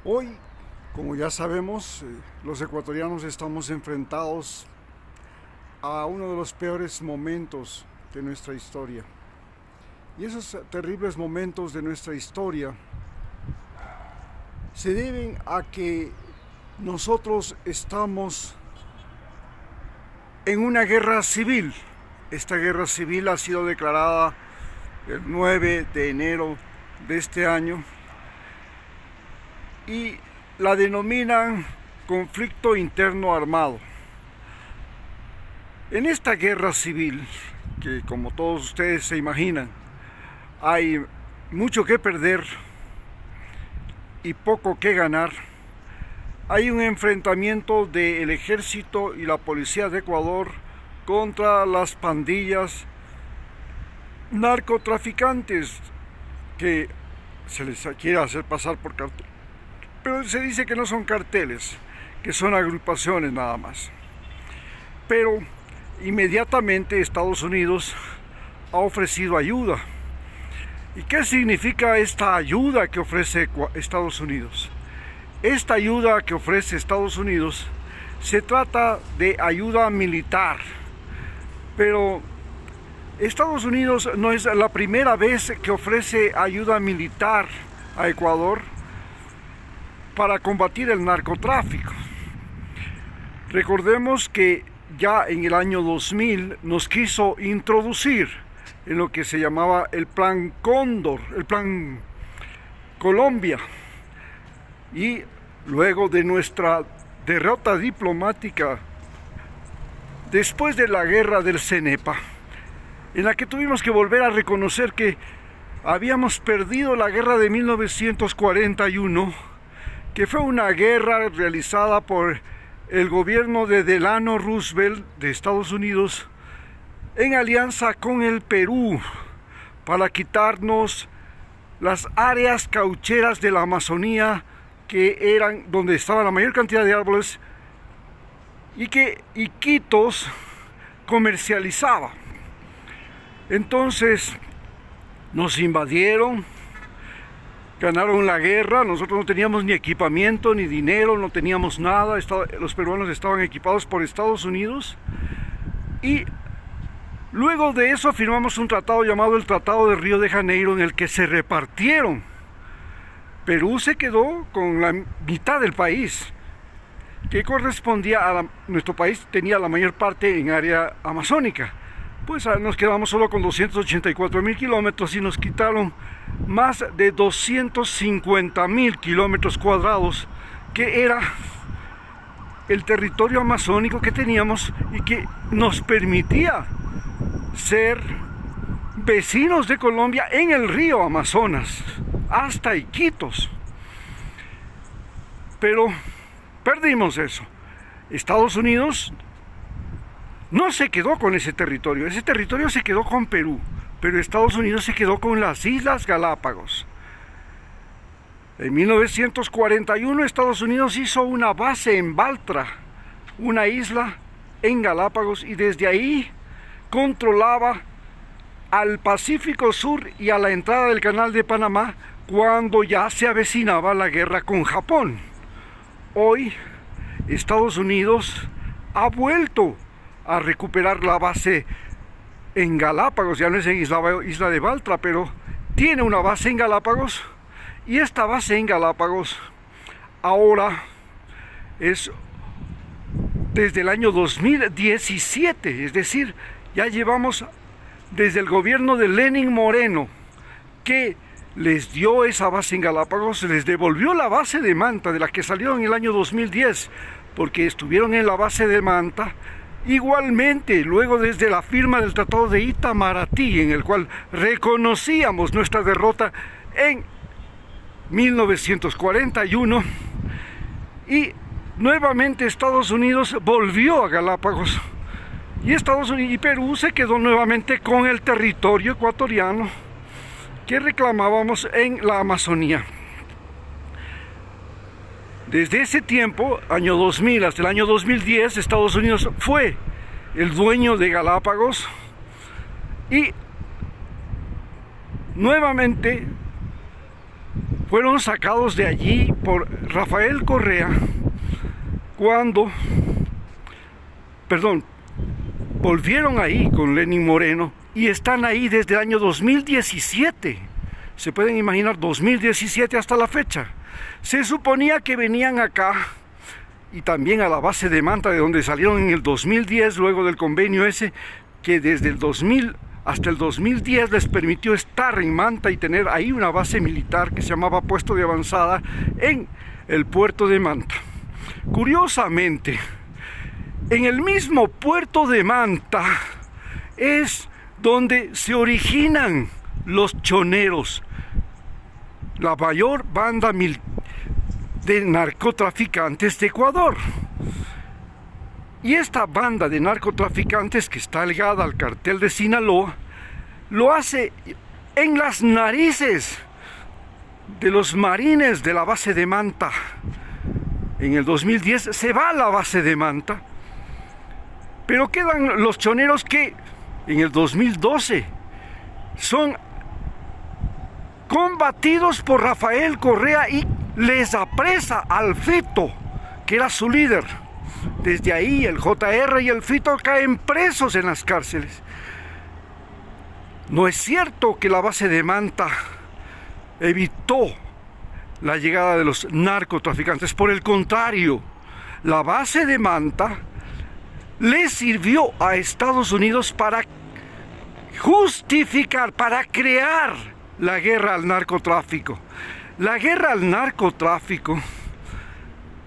Hoy, como ya sabemos, los ecuatorianos estamos enfrentados a uno de los peores momentos de nuestra historia. Y esos terribles momentos de nuestra historia se deben a que nosotros estamos en una guerra civil. Esta guerra civil ha sido declarada el 9 de enero de este año y la denominan conflicto interno armado. En esta guerra civil, que como todos ustedes se imaginan, hay mucho que perder y poco que ganar, hay un enfrentamiento del ejército y la policía de Ecuador contra las pandillas narcotraficantes que se les quiere hacer pasar por carteles, pero se dice que no son carteles, que son agrupaciones nada más. Pero inmediatamente Estados Unidos ha ofrecido ayuda. ¿Y qué significa esta ayuda que ofrece Estados Unidos? Esta ayuda que ofrece Estados Unidos se trata de ayuda militar, pero Estados Unidos no es la primera vez que ofrece ayuda militar a Ecuador para combatir el narcotráfico. Recordemos que ya en el año 2000 nos quiso introducir en lo que se llamaba el Plan Cóndor, el Plan Colombia, y luego de nuestra derrota diplomática después de la guerra del Cenepa, en la que tuvimos que volver a reconocer que habíamos perdido la guerra de 1941, que fue una guerra realizada por el gobierno de Delano Roosevelt de Estados Unidos en alianza con el Perú para quitarnos las áreas caucheras de la Amazonía, que eran donde estaba la mayor cantidad de árboles y que Iquitos comercializaba. Entonces nos invadieron, ganaron la guerra, nosotros no teníamos ni equipamiento, ni dinero, no teníamos nada, los peruanos estaban equipados por Estados Unidos, y luego de eso firmamos un tratado llamado el Tratado de Río de Janeiro, en el que se repartieron. Perú se quedó con la mitad del país, que correspondía a nuestro país, tenía la mayor parte en área amazónica. Pues nos quedamos solo con 284.000 kilómetros y nos quitaron más de 250.000 kilómetros cuadrados, que era el territorio amazónico que teníamos y que nos permitía ser vecinos de Colombia en el río Amazonas, hasta Iquitos. Pero perdimos eso. Estados Unidos no se quedó con ese territorio se quedó con Perú, pero Estados Unidos se quedó con las Islas Galápagos. En 1941 Estados Unidos hizo una base en Baltra, una isla en Galápagos, y desde ahí controlaba al Pacífico Sur y a la entrada del Canal de Panamá cuando ya se avecinaba la guerra con Japón. Hoy Estados Unidos ha vuelto a recuperar la base en Galápagos, ya no es en Isla de Baltra, pero tiene una base en Galápagos, y esta base en Galápagos ahora es desde el año 2017, es decir, ya llevamos desde el gobierno de Lenín Moreno, que les dio esa base en Galápagos, les devolvió la base de Manta, de la que salieron en el año 2010, porque estuvieron en la base de Manta. Igualmente, luego desde la firma del Tratado de Itamaraty, en el cual reconocíamos nuestra derrota en 1941, y nuevamente Estados Unidos volvió a Galápagos, y Estados Unidos y Perú se quedó nuevamente con el territorio ecuatoriano que reclamábamos en la Amazonía. Desde ese tiempo, año 2000 hasta el año 2010, Estados Unidos fue el dueño de Galápagos, y nuevamente fueron sacados de allí por Rafael Correa volvieron ahí con Lenín Moreno y están ahí desde el año 2017. Se pueden imaginar, 2017 hasta la fecha. Se suponía que venían acá y también a la base de Manta, de donde salieron en el 2010, luego del convenio ese, que desde el 2000 hasta el 2010 les permitió estar en Manta y tener ahí una base militar que se llamaba Puesto de Avanzada en el puerto de Manta. Curiosamente, en el mismo puerto de Manta es donde se originan los choneros, la mayor banda de narcotraficantes de Ecuador. Y esta banda de narcotraficantes, que está ligada al cartel de Sinaloa, lo hace en las narices de los marines de la base de Manta. En el 2010 se va a la base de Manta, pero quedan los choneros que en el 2012 son combatidos por Rafael Correa y les apresa al Fito, que era su líder. Desde ahí el JR y el Fito caen presos en las cárceles. No es cierto que la base de Manta evitó la llegada de los narcotraficantes. Por el contrario, la base de Manta le sirvió a Estados Unidos para justificar, para crear la guerra al narcotráfico. La guerra al narcotráfico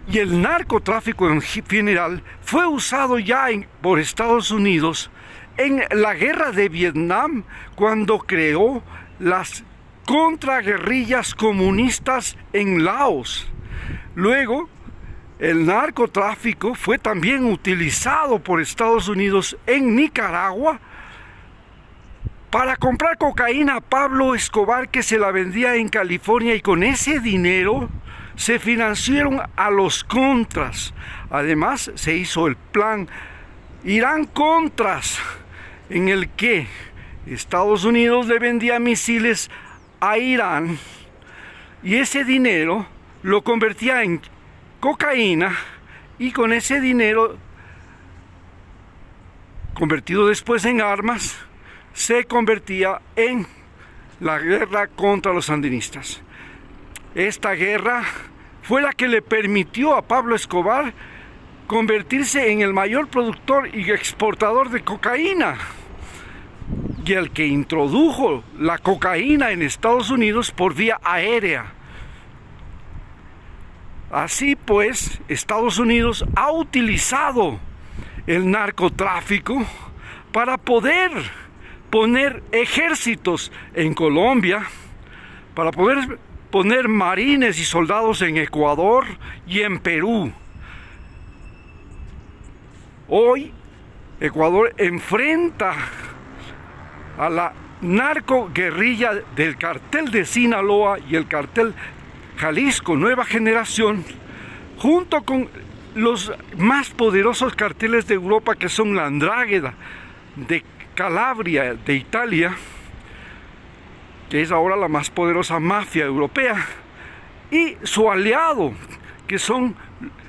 y el narcotráfico en general fue usado ya por Estados Unidos en la guerra de Vietnam, cuando creó las contraguerrillas comunistas en Laos. Luego, el narcotráfico fue también utilizado por Estados Unidos en Nicaragua para comprar cocaína a Pablo Escobar, que se la vendía en California, y con ese dinero se financiaron a los contras. Además, se hizo el plan Irán-Contras, en el que Estados Unidos le vendía misiles a Irán y ese dinero lo convertía en cocaína, y con ese dinero, convertido después en armas, se convertía en la guerra contra los sandinistas. Esta guerra fue la que le permitió a Pablo Escobar convertirse en el mayor productor y exportador de cocaína, y el que introdujo la cocaína en Estados Unidos por vía aérea. Así pues, Estados Unidos ha utilizado el narcotráfico para poder poner ejércitos en Colombia, para poder poner marines y soldados en Ecuador y en Perú. Hoy, Ecuador enfrenta a la narcoguerrilla del cartel de Sinaloa y el cartel Jalisco Nueva Generación, junto con los más poderosos carteles de Europa, que son la Andrágueda de Calabria de Italia, que es ahora la más poderosa mafia europea, y su aliado, que son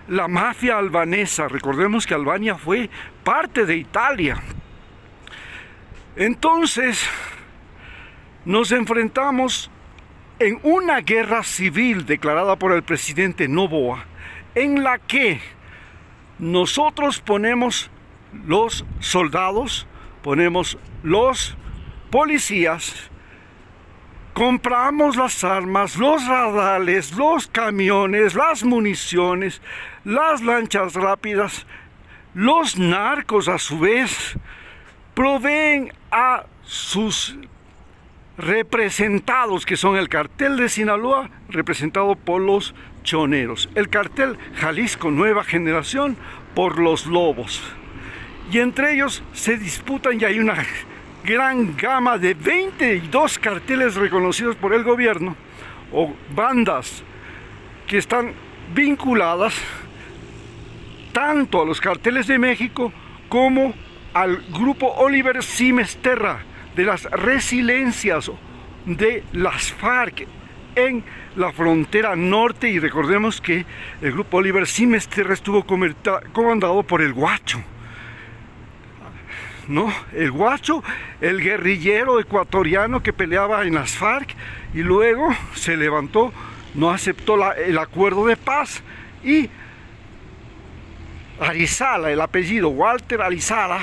la mafia albanesa. Recordemos que Albania fue parte de Italia. Entonces, nos enfrentamos en una guerra civil declarada por el presidente Noboa, en la que nosotros ponemos los soldados, ponemos los policías, compramos las armas, los radares, los camiones, las municiones, las lanchas rápidas. Los narcos, a su vez, proveen a sus representados, que son el cartel de Sinaloa, representado por los choneros, el cartel Jalisco Nueva Generación por los lobos, y entre ellos se disputan, y hay una gran gama de 22 carteles reconocidos por el gobierno, o bandas que están vinculadas tanto a los carteles de México como al grupo Oliver Simes Terra, de las Resiliencias de las FARC en la frontera norte, y recordemos que el grupo Oliver Simes Terra estuvo comandado por el Guacho, ¿no? El Guacho, el guerrillero ecuatoriano que peleaba en las FARC y luego se levantó, no aceptó el acuerdo de paz, y Arizala, el apellido Walter Arizala,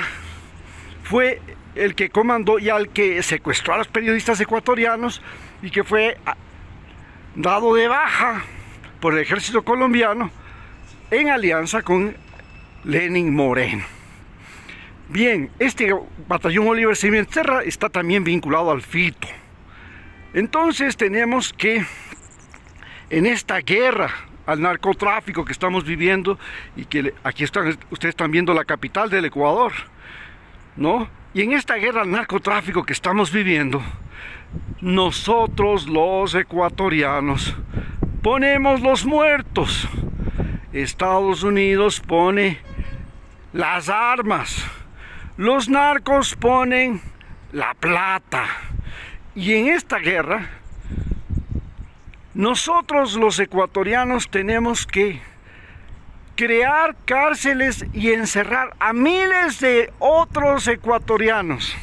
fue el que comandó y al que secuestró a los periodistas ecuatorianos y que fue dado de baja por el ejército colombiano en alianza con Lenín Moreno. Bien, este batallón Oliver Simes Terra está también vinculado al FITO. Entonces tenemos que en esta guerra al narcotráfico que estamos viviendo, y que aquí ustedes están viendo la capital del Ecuador, ¿no? Y en esta guerra al narcotráfico que estamos viviendo, nosotros los ecuatorianos ponemos los muertos. Estados Unidos pone las armas, los narcos ponen la plata, y en esta guerra nosotros los ecuatorianos tenemos que crear cárceles y encerrar a miles de otros ecuatorianos.